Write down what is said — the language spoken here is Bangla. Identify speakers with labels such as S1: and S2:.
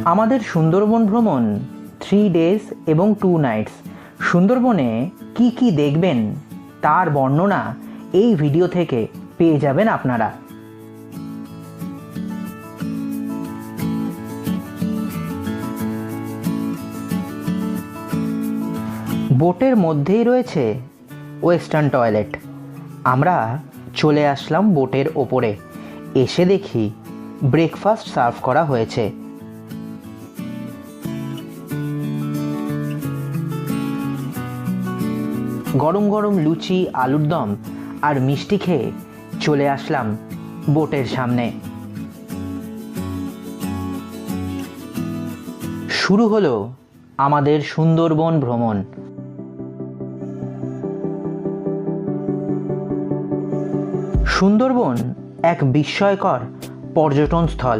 S1: আমাদের সুন্দরবন ভ্রমণ 3 ডেজ এবং 2 নাইটস। সুন্দরবনে কি কি দেখবেন তার বর্ণনা এই ভিডিও থেকে পেয়ে যাবেন আপনারা। বোটের মধ্যেই রয়েছে ওয়েস্টার্ন টয়লেট। আমরা চলে আসলাম বোটের ওপরে, এসে দেখি ব্রেকফাস্ট সার্ভ করা হয়েছে। গরম গরম লুচি, আলুর দম আর মিষ্টি খেয়ে চলে আসলাম বোটের সামনে। শুরু হলো আমাদের সুন্দরবন ভ্রমণ। সুন্দরবন এক বিস্ময়কর পর্যটন স্থল।